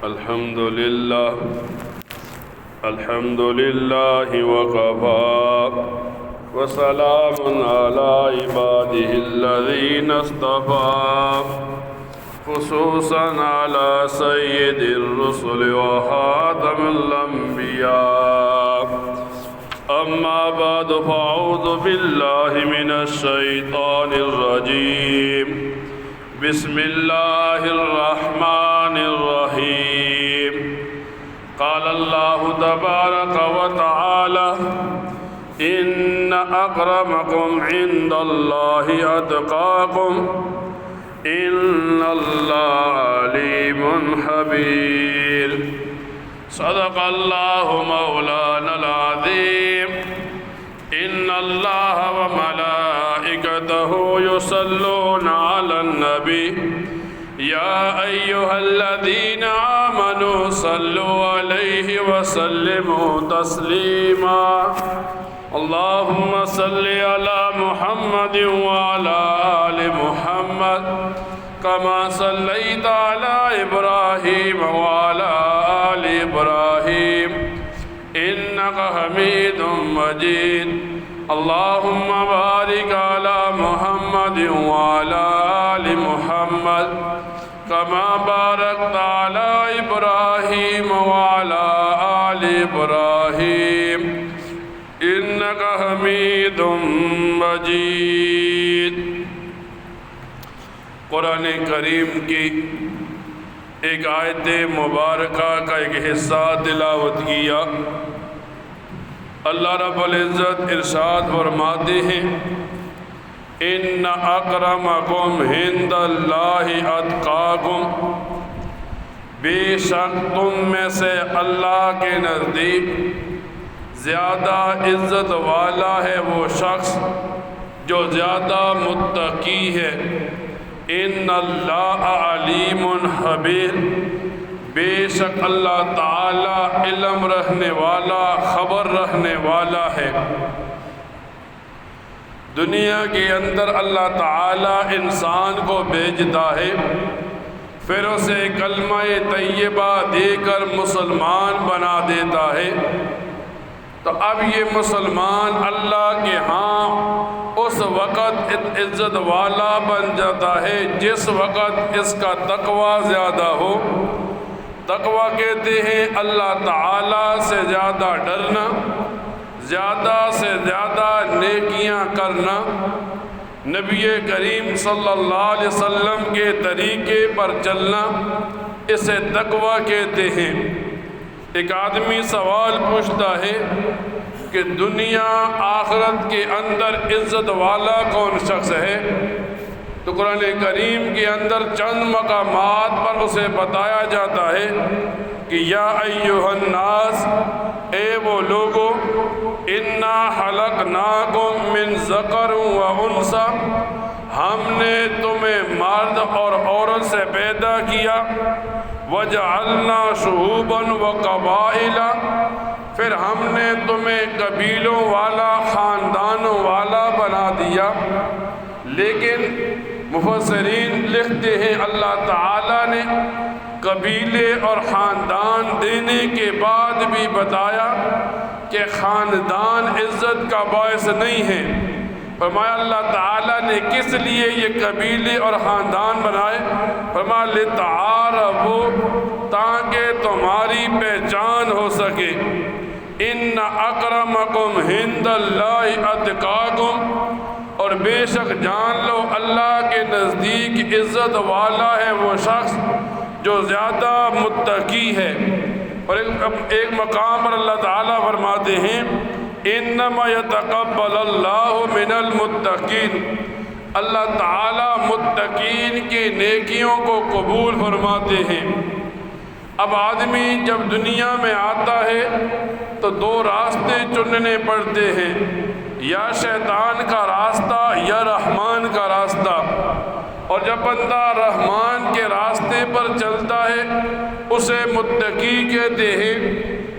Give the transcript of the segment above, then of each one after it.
الحمد لله وكفى وسلام على عباده الذين اصطفى خصوصا على سيد الرسل وخاتم الأنبياء أما بعد فأعوذ بالله من الشيطان الرجيم بسم الله الرحمن الرحيم قال الله تبارك وتعالى إن أكرمكم عند الله أتقاكم إن الله عليم خبير صدق الله مولانا العظيم إن الله وملائكته يصلون على النبي يا أيها الذين آمنوا صلوا عليه وسلموا تسليما اللهم صل على محمد وعلى آل محمد كما صليت على إبراهيم وعلى آل إبراهيم إنك حميد مجيد اللهم بارك على محمد وعلى آل محمد كما باركت على إبراهيم وعلى آل إبراهيم إنك حميد مجيد۔ قرآن کریم کی ایک آیت مبارکہ کا ایک حصہ تلاوت کیا۔ اللہ رب العزت ارشاد فرماتے ہیں ان اکرمکم عند اللہ اتقاکم، بے شک تم میں سے اللہ کے نزدیک زیادہ عزت والا ہے وہ شخص جو زیادہ متقی ہے۔ ان اللہ علیم خبیر، بے شک اللہ تعالی علم رکھنے والا، خبر رکھنے والا ہے۔ دنیا کے اندر اللہ تعالی انسان کو بھیجتا ہے، پھر اسے کلمہ طیبہ دے کر مسلمان بنا دیتا ہے۔ تو اب یہ مسلمان اللہ کے ہاں اس وقت عزت والا بن جاتا ہے جس وقت اس کا تقوی زیادہ ہو۔ تقوی کہتے ہیں اللہ تعالیٰ سے زیادہ ڈرنا، زیادہ سے زیادہ نیکیاں کرنا، نبی کریم صلی اللہ علیہ وسلم کے طریقے پر چلنا، اسے تقوی کہتے ہیں۔ ایک آدمی سوال پوچھتا ہے کہ دنیا آخرت کے اندر عزت والا کون شخص ہے؟ تو قرآن کریم کے اندر چند مقامات پر اسے بتایا جاتا ہے کہ یا ایھا الناس، اے وہ لوگو، انا خلقناکم من ذکر و انثی، ہم نے تمہیں مرد اور عورت سے پیدا کیا، وجعلنا شعوبا وقبائل، پھر ہم نے تمہیں قبیلوں والا، خاندانوں والا بنا دیا۔ لیکن مفسرین لکھتے ہیں اللہ تعالیٰ نے قبیلے اور خاندان دینے کے بعد بھی بتایا کہ خاندان عزت کا باعث نہیں ہے۔ فرمایا اللہ تعالیٰ نے کس لیے یہ قبیلے اور خاندان بنائے؟ فرمایا لتعارفوا، تاکہ تمہاری پہچان ہو سکے۔ ان اکرمکم عند اللہ اتقاکم، اور بے شک جان لو اللہ کے نزدیک عزت والا ہے وہ شخص جو زیادہ متقی ہے۔ اور ایک مقام پر اللہ تعالیٰ فرماتے ہیں انما یتقبل اللہ من المتقین، اللہ تعالیٰ متقین کی نیکیوں کو قبول فرماتے ہیں۔ اب آدمی جب دنیا میں آتا ہے تو دو راستے چننے پڑتے ہیں، یا شیطان کا راستہ یا رحمان کا راستہ۔ اور جب بندہ رحمان کے راستے پر چلتا ہے اسے متقی کہتے ہیں،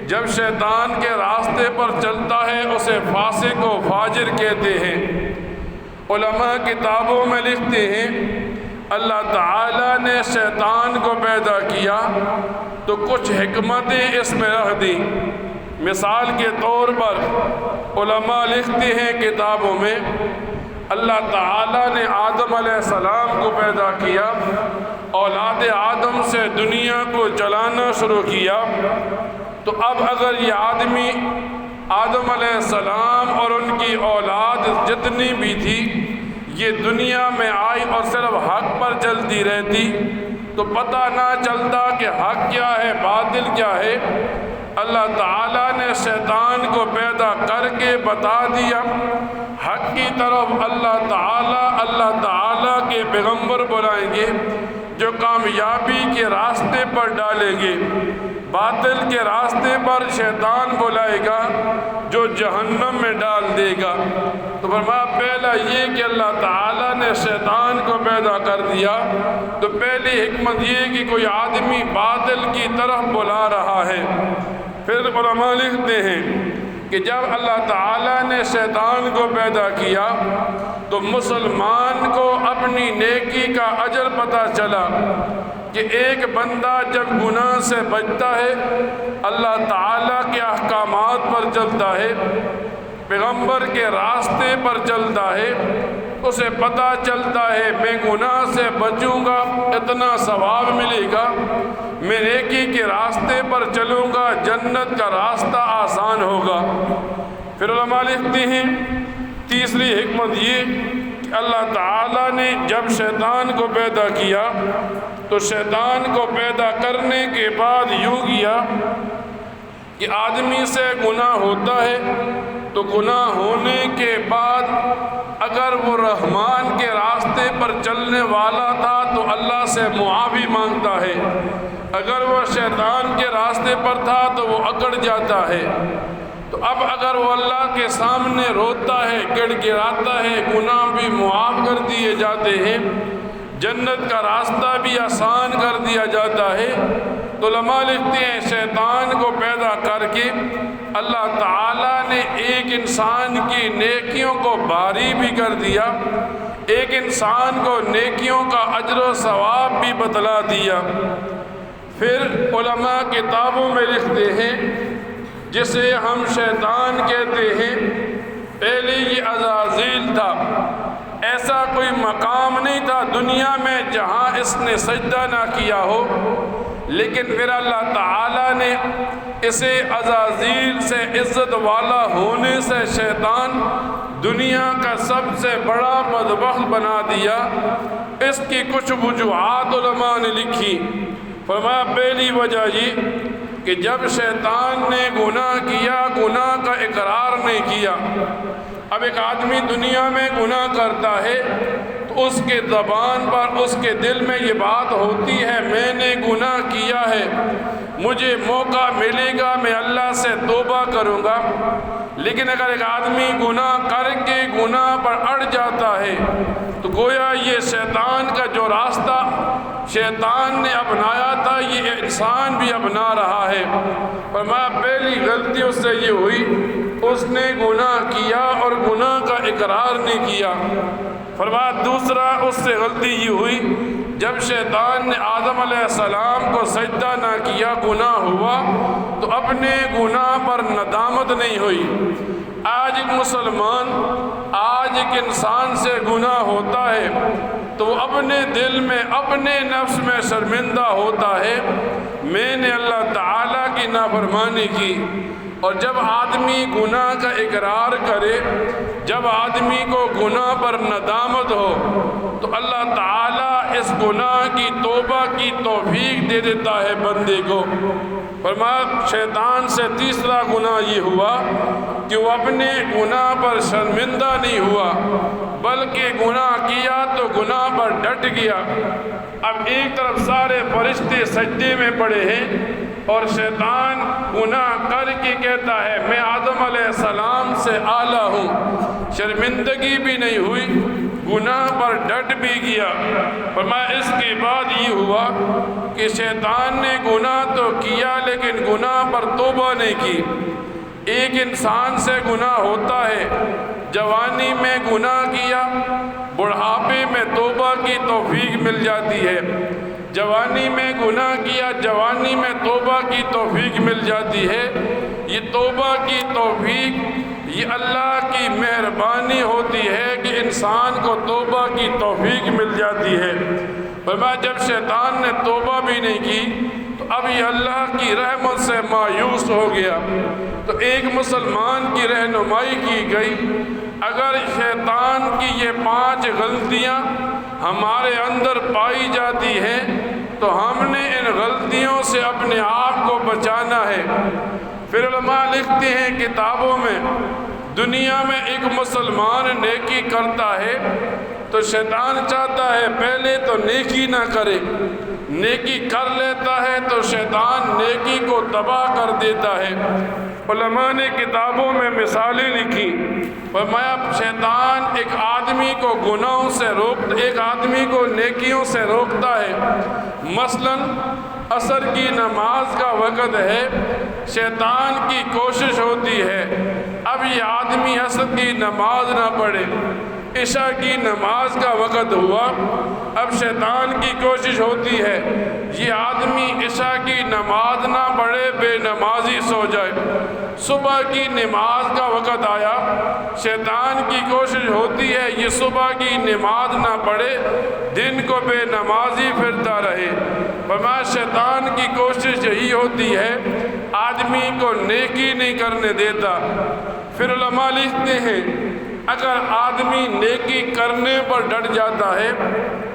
جب شیطان کے راستے پر چلتا ہے اسے فاسق و فاجر کہتے ہیں۔ علماء کتابوں میں لکھتے ہیں اللہ تعالیٰ نے شیطان کو پیدا کیا تو کچھ حکمتیں اس میں رکھ دی۔ مثال کے طور پر علماء لکھتے ہیں کتابوں میں، اللہ تعالیٰ نے آدم علیہ السلام کو پیدا کیا، اولاد آدم سے دنیا کو چلانا شروع کیا، تو اب اگر یہ آدمی آدم علیہ السلام اور ان کی اولاد جتنی بھی تھی یہ دنیا میں آئی اور صرف حق پر چلتی رہتی تو پتہ نہ چلتا کہ حق کیا ہے باطل کیا ہے۔ اللہ تعالیٰ نے شیطان کو پیدا کر کے بتا دیا حق کی طرف۔ اللہ تعالیٰ کے پیغمبر بلائیں گے جو کامیابی کے راستے پر ڈالیں گے، باطل کے راستے پر شیطان بلائے گا جو جہنم میں ڈال دے گا۔ تو فرمایا پہلا یہ کہ اللہ تعالیٰ نے شیطان کو پیدا کر دیا، تو پہلی حکمت یہ کہ کوئی آدمی باطل کی طرف بلا رہا ہے۔ پھر علماء لکھتے ہیں کہ جب اللہ تعالیٰ نے شیطان کو پیدا کیا تو مسلمان کو اپنی نیکی کا اجر پتہ چلا کہ ایک بندہ جب گناہ سے بچتا ہے، اللہ تعالیٰ کے احکامات پر چلتا ہے، پیغمبر کے راستے پر چلتا ہے، اسے پتہ چلتا ہے میں گناہ سے بچوں گا اتنا ثواب ملے گا، میں نیکی کے راستے پر چلوں گا جنت کا راستہ آسان ہوگا۔ پھر علماء لکھتے ہیں تیسری حکمت یہ کہ اللہ تعالیٰ نے جب شیطان کو پیدا کیا تو شیطان کو پیدا کرنے کے بعد یوں کیا کہ آدمی سے گناہ ہوتا ہے تو گناہ ہونے کے بعد اگر وہ رحمان کے راستے پر چلنے والا تھا تو اللہ سے معافی مانگتا ہے، اگر وہ شیطان کے راستے پر تھا تو وہ اکڑ جاتا ہے۔ تو اب اگر وہ اللہ کے سامنے روتا ہے، گڑ گڑاتا ہے، گناہ بھی معاف کر دیے جاتے ہیں، جنت کا راستہ بھی آسان کر دیا جاتا ہے، تو علماء لکھتے ہیں شیطان کو پیدا کر کے اللہ تعالیٰ نے ایک انسان کی نیکیوں کو بھاری بھی کر دیا، ایک انسان کو نیکیوں کا اجر و ثواب بھی بتلا دیا۔ پھر علماء کتابوں میں لکھتے ہیں جسے ہم شیطان کہتے ہیں، پہلے یہ عزازیل تھا، ایسا کوئی مقام نہیں تھا دنیا میں جہاں اس نے سجدہ نہ کیا ہو، لیکن پھر اللہ تعالیٰ نے اسے عزازیل سے عزت والا ہونے سے شیطان دنیا کا سب سے بڑا بدبخت بنا دیا۔ اس کی کچھ وجوہات علماء نے لکھی۔ فرمایا پہلی وجہ یہ کہ جب شیطان نے گناہ کیا، گناہ کا اقرار نہیں کیا۔ اب ایک آدمی دنیا میں گناہ کرتا ہے تو اس کے زبان پر، اس کے دل میں یہ بات ہوتی ہے میں نے گناہ کیا ہے، مجھے موقع ملے گا میں اللہ سے توبہ کروں گا۔ لیکن اگر ایک آدمی گناہ کر کے گناہ پر اڑ جاتا ہے تو گویا یہ شیطان کا جو راستہ شیطان نے اپنایا تھا یہ انسان بھی اپنا رہا ہے۔ فرمایا پہلی غلطی اس سے یہ ہوئی اس نے گناہ کیا اور گناہ کا اقرار نہیں کیا۔ فرمایا دوسرا اس سے غلطی یہ ہوئی جب شیطان نے آدم علیہ السلام کو سجدہ نہ کیا، گناہ ہوا تو اپنے گناہ پر ندامت نہیں ہوئی۔ آج ایک مسلمان، آج ایک انسان سے گناہ ہوتا ہے تو وہ اپنے دل میں، اپنے نفس میں شرمندہ ہوتا ہے میں نے اللہ تعالیٰ کی نافرمانی کی۔ اور جب آدمی گناہ کا اقرار کرے، جب آدمی کو گناہ پر ندامت ہو تو اللہ تعالیٰ اس گناہ کی توبہ کی توفیق دے دیتا ہے بندے کو۔ فرمایا شیطان سے تیسرا گناہ یہ ہوا کہ وہ اپنے گناہ پر شرمندہ نہیں ہوا بلکہ گناہ کیا تو گناہ پر ڈٹ گیا۔ اب ایک طرف سارے فرشتے سجدے میں پڑے ہیں اور شیطان گناہ کر کے کہتا ہے میں آدم علیہ السلام سے اعلیٰ ہوں، شرمندگی بھی نہیں ہوئی، گناہ پر ڈٹ بھی گیا۔ فرمایا اس کے بعد یہ ہوا کہ شیطان نے گناہ تو کیا لیکن گناہ پر توبہ نہیں کی۔ ایک انسان سے گناہ ہوتا ہے، جوانی میں گناہ کیا، بڑھاپے میں توبہ کی توفیق مل جاتی ہے، جوانی میں گناہ کیا، جوانی میں توبہ کی توفیق مل جاتی ہے۔ یہ توبہ کی توفیق یہ اللہ کی مہربانی ہوتی ہے کہ انسان کو توبہ کی توفیق مل جاتی ہے۔ فرمایا جب شیطان نے توبہ بھی نہیں کی تو اب یہ اللہ کی رحمت سے مایوس ہو گیا۔ تو ایک مسلمان کی رہنمائی کی گئی، اگر شیطان کی یہ 5 غلطیاں ہمارے اندر پائی جاتی ہیں تو ہم نے ان غلطیوں سے اپنے آپ کو بچانا ہے۔ پھر علماء لکھتے ہیں کتابوں میں، دنیا میں ایک مسلمان نیکی کرتا ہے تو شیطان چاہتا ہے پہلے تو نیکی نہ کرے، نیکی کر لیتا ہے تو شیطان نیکی کو تباہ کر دیتا ہے۔ علماء نے کتابوں میں مثالیں لکھی، فرمایا شیطان ایک آدمی کو گناہوں سے ایک آدمی کو نیکیوں سے روکتا ہے۔ مثلا عصر کی نماز کا وقت ہے، شیطان کی کوشش ہوتی ہے اب یہ آدمی عصر کی نماز نہ پڑھے، عشاء کی نماز کا وقت ہوا، اب شیطان کی کوشش ہوتی ہے یہ آدمی عشاء کی نماز نہ پڑھے، بے نمازی سو جائے۔ صبح کی نماز کا وقت آیا، شیطان کی کوشش ہوتی ہے یہ صبح کی نماز نہ پڑھے، دن کو بے نمازی پھرتا رہے۔ فرمایا شیطان کی کوشش یہی ہوتی ہے آدمی کو نیکی نہیں کرنے دیتا۔ پھر علماء لکھتے ہیں اگر آدمی نیکی کرنے پر ڈٹ جاتا ہے،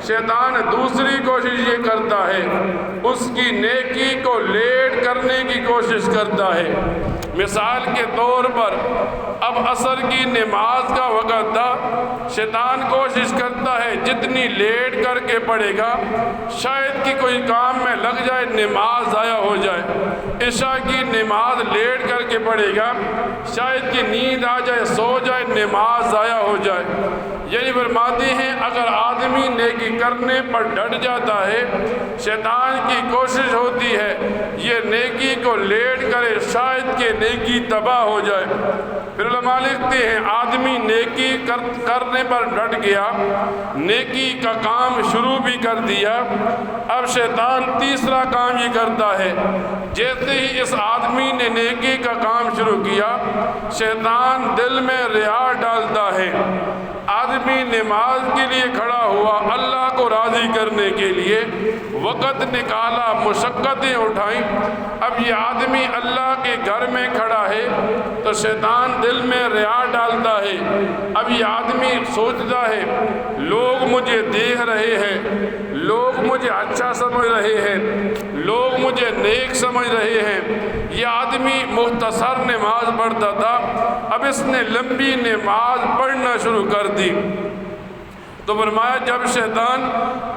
شیطان دوسری کوشش یہ کرتا ہے اس کی نیکی کو لیٹ کرنے کی کوشش کرتا ہے۔ مثال کے طور پر اب عصر کی نماز کا وقت تھا، شیطان کوشش کرتا ہے جتنی لیٹ کر کے پڑھے گا شاید کہ کوئی کام میں لگ جائے نماز ضائع ہو جائے، عشاء کی نماز لیٹ کر کے پڑھے گا شاید کہ نیند آ جائے، سو جائے، نماز ضائع ہو جائے۔ یعنی فرماتے ہیں اگر آدمی نیکی کرنے پر ڈٹ جاتا ہے، شیطان کی کوشش ہوتی ہے یہ نیکی کو لیٹ کرے شاید کہ نیکی تباہ ہو جائے۔ پھر علماء لکھتے ہیں آدمی نیکی کرنے پر ڈٹ گیا، نیکی کا کام شروع بھی کر دیا، اب شیطان تیسرا کام یہ کرتا ہے جیسے ہی اس آدمی نے نیکی کا کام شروع کیا شیطان دل میں ریا ڈالتا ہے۔ آدمی نماز کے لیے کھڑا ہوا اللہ کو راضی کرنے کے لیے، وقت نکالا، مشقتیں اٹھائیں، اب یہ آدمی اللہ کے گھر میں کھڑا ہے تو شیطان دل میں ریا ڈالتا ہے۔ اب یہ آدمی سوچتا ہے لوگ مجھے دیکھ رہے ہیں، لوگ مجھے اچھا سمجھ رہے ہیں، لوگ مجھے نیک سمجھ رہے ہیں۔ یہ آدمی مختصر نماز پڑھتا تھا، اب اس نے لمبی نماز پڑھنا شروع کر دی۔ تو فرمایا جب شیطان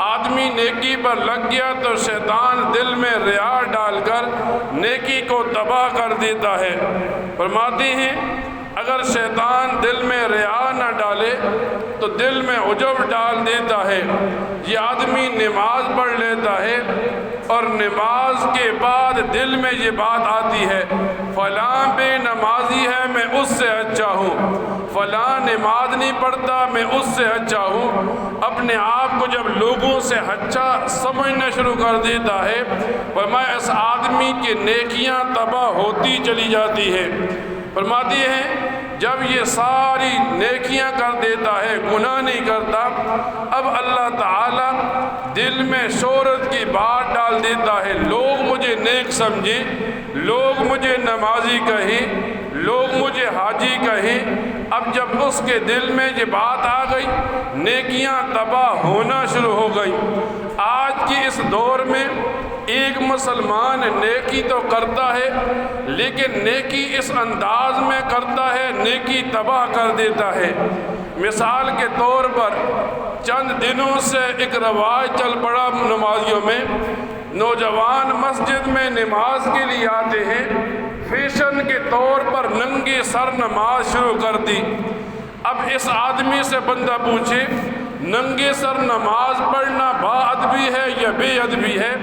آدمی نیکی پر لگ گیا تو شیطان دل میں ریا ڈال کر نیکی کو تباہ کر دیتا ہے۔ فرماتے ہیں اگر شیطان دل میں ریا نہ ڈالے تو دل میں عجب ڈال دیتا ہے۔ یہ آدمی نماز پڑھ لیتا ہے اور نماز کے بعد دل میں یہ بات آتی ہے فلاں بے نمازی ہے میں اس سے اچھا ہوں، فلاں نماز نہیں پڑھتا میں اس سے اچھا ہوں۔ اپنے آپ کو جب لوگوں سے اچھا سمجھنا شروع کر دیتا ہے فرمایا اس آدمی کی نیکیاں تباہ ہوتی چلی جاتی ہے۔ فرماتی ہیں جب یہ ساری نیکیاں کر دیتا ہے گناہ نہیں کرتا، اب اللہ تعالیٰ دل میں شہرت کی بات ڈال دیتا ہے، لوگ مجھے نیک سمجھیں، لوگ مجھے نمازی کہیں، لوگ مجھے حاجی کہیں۔ اب جب اس کے دل میں یہ بات آ گئی نیکیاں تباہ ہونا شروع ہو گئی۔ آج کی اس دور میں ایک مسلمان نیکی تو کرتا ہے لیکن نیکی اس انداز میں کرتا ہے نیکی تباہ کر دیتا ہے۔ مثال کے طور پر چند دنوں سے ایک رواج چل پڑا نمازیوں میں، نوجوان مسجد میں نماز کے لیے آتے ہیں، فیشن کے طور پر ننگے سر نماز شروع کر دی۔ اب اس آدمی سے بندہ پوچھے ننگے سر نماز پڑھنا با ادبی ہے یا بے ادبی ہے؟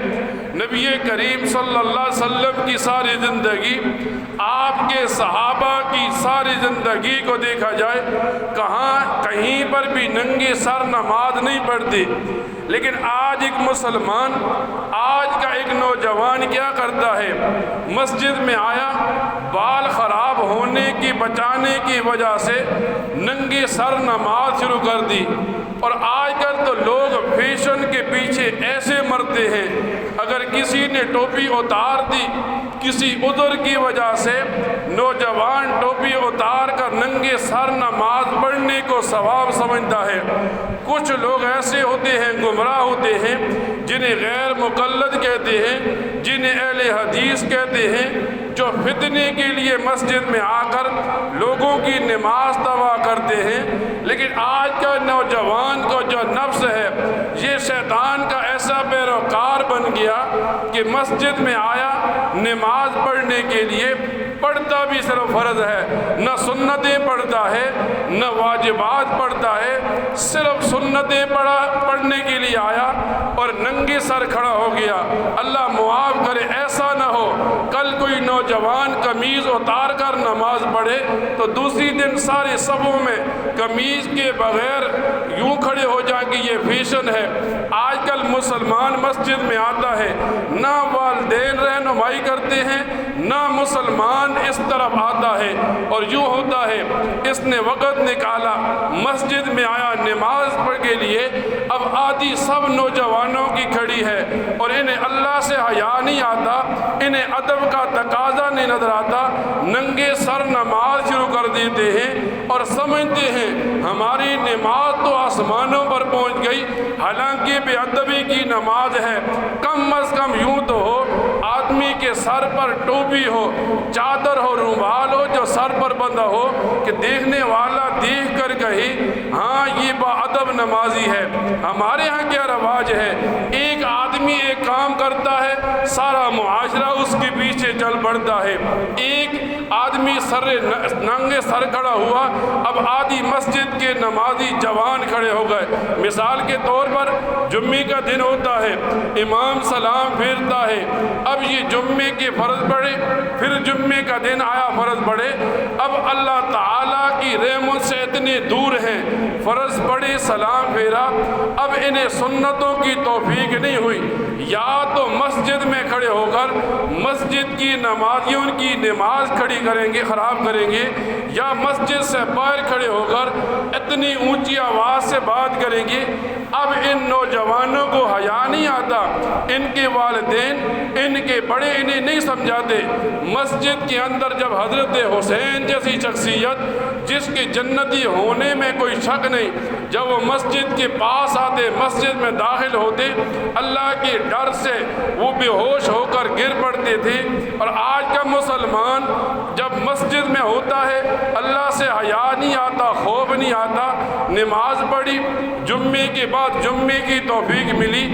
نبی کریم صلی اللہ علیہ وسلم کی ساری زندگی، آپ کے صحابہ کی ساری زندگی کو دیکھا جائے، کہیں پر بھی ننگے سر نماز نہیں پڑھتے، لیکن آج ایک مسلمان، آج کا ایک نوجوان کیا کرتا ہے؟ مسجد میں آیا، بال خراب ہونے کی بچانے کی وجہ سے ننگے سر نماز شروع کر دی۔ اور آج کل تو لوگ فیشن کے پیچھے ایسے مرتے ہیں، اگر کسی نے ٹوپی اتار دی کسی عذر کی وجہ سے، نوجوان ٹوپی اتار کر ننگے سر نماز پڑھنے کو ثواب سمجھتا ہے۔ کچھ لوگ ایسے ہوتے ہیں، گمراہ ہوتے ہیں، جنہیں غیر مقلد کہتے ہیں، جنہیں اہل حدیث کہتے ہیں، جو فتنے کے لیے مسجد میں آ کر لوگوں کی نماز تباہ کرتے ہیں۔ لیکن آج کا نوجوان کو جو نفس ہے، یہ شیطان کا ایسا پیروکار بن گیا کہ مسجد میں آیا نماز پڑھنے کے لیے، پڑھتا بھی صرف فرض ہے، نہ سنتیں پڑھتا ہے نہ واجبات پڑھتا ہے، صرف سنتیں پڑھنے کے لیے آیا اور ننگے سر کھڑا ہو گیا۔ اللہ معاف کرے ایسا نہ ہو کل کوئی نوجوان قمیض اتار کر نماز پڑھے تو دوسری دن سارے صفوں میں قمیض کے بغیر یوں کھڑے ہو جائیں کہ یہ فیشن ہے۔ آج کل مسلمان مسجد میں آتا ہے، نہ والدین رہنمائی کرتے ہیں نہ مسلمان اس طرف آتا ہے، اور یوں ہوتا ہے اس نے وقت نکالا، مسجد میں آیا نماز پڑھ کے لیے، اب آدھی سب نوجوانوں کی کھڑی ہے اور انہیں اللہ سے حیا نہیں آتا، انہیں ادب کا تقاضا نہیں نظر آتا، ننگے سر نماز شروع کر دیتے ہیں اور سمجھتے ہیں ہماری نماز تو آسمانوں پر پہنچ گئی، حالانکہ بے ادبی کی نماز ہے۔ کم از کم یوں تو ہو آدمی کے سر پر ٹوپی ہو، چادر ہو، رومال ہو جو سر پر بندھا ہو کہ دیکھنے والا دیکھ کر کہے ہاں یہ با ادب نمازی ہے۔ ہمارے ہاں کیا رواج ہے، ایک آدمی ایک کام کرتا ہے سارا معاشرہ اس کے پیچھے چل پڑتا ہے، ایک آدمی ننگے سر کھڑا ہوا، اب آدھی مسجد کے نمازی جوان کھڑے ہو گئے۔ مثال کے طور پر جمعے کا دن ہوتا ہے، امام سلام پھیرتا ہے، اب یہ جمعے کے فرض پڑھے، پھر جمعے کا دن آیا فرض پڑھے، اب اللہ تعالیٰ کی رحمت سے اتنے دور ہیں، فرض پڑھے سلام پھیرا، اب انہیں سنتوں کی توفیق نہیں ہوئی، یا تو مسجد میں کھڑے ہو کر مسجد کی نمازیوں کی نماز کھڑی کریں گے، خراب کریں گے، یا مسجد سے باہر کھڑے ہو کر اتنی اونچی آواز سے بات کریں گے۔ اب ان نوجوانوں کو حیا نہیں آتا، ان کے والدین، ان کے بڑے انہیں نہیں سمجھاتے۔ مسجد کے اندر جب حضرت حسین جیسی شخصیت جس کے جنتی ہونے میں کوئی شک نہیں، جب وہ مسجد کے پاس آتے، مسجد میں داخل ہوتے، اللہ کے ڈر سے وہ بے ہوش ہو کر گر پڑتے تھے۔ اور آج کا مسلمان جب مسجد میں ہوتا ہے اللہ سے حیا نہیں آتا، خوف نہیں آتا، نماز پڑھی، جمعے کے بعد جمعے کی توفیق ملی،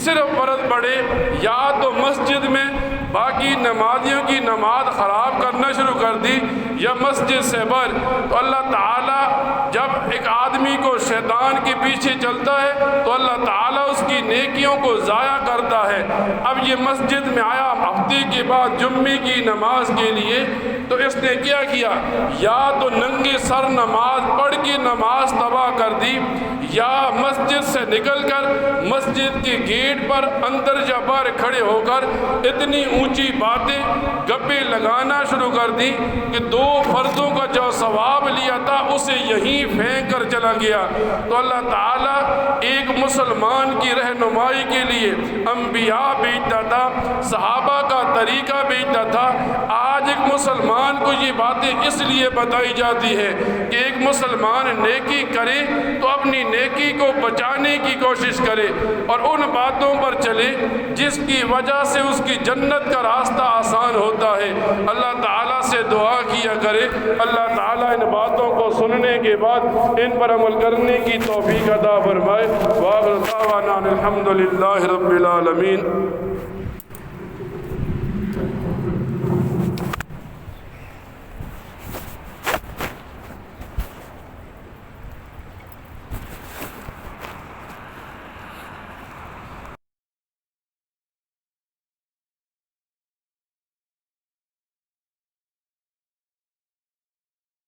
صرف فرض پڑھے، یا تو مسجد میں باقی نمازیوں کی نماز خراب کرنا شروع کر دی، یا مسجد سے باہر۔ تو اللہ تعالیٰ جب ایک آدمی کو شیطان کے پیچھے چلتا ہے تو اللہ تعالیٰ اس کی نیکیوں کو ضائع کرتا ہے۔ اب یہ مسجد میں آیا ہفتے کے بعد جمعے کی نماز کے لیے، تو اس نے کیا کیا، یا تو ننگے سر نماز پڑھ کے نماز تباہ کر دی، یا مسجد سے نکل کر مسجد کے گیٹ پر اندر یا باہر کھڑے ہو کر اتنی اونچی باتیں گپے لگانا شروع کر دی کہ 2 فرضوں کا جو ثواب لیا تھا اسے یہیں پھینک کر چلا گیا۔ تو اللہ تعالیٰ ایک مسلمان کی رہنمائی کے لیے انبیاء بھیجتا تھا، صحابہ کا طریقہ بھیجتا تھا۔ آج ایک مسلمان کو یہ باتیں اس لیے بتائی جاتی ہے کہ ایک مسلمان نیکی کرے تو اپنی نیکی کو بچانے کی کوشش کرے اور ان باتوں پر چلے جس کی وجہ سے اس کی جنت کا راستہ آسان ہوتا ہے۔ اللہ تعالیٰ سے دعا کیا کرے اللہ تعالیٰ ان باتوں کو سننے کے بعد ان پر عمل کرنے کی توفیق عطا فرمائے۔ وآخر دعوانا الحمد للہ رب العالمین۔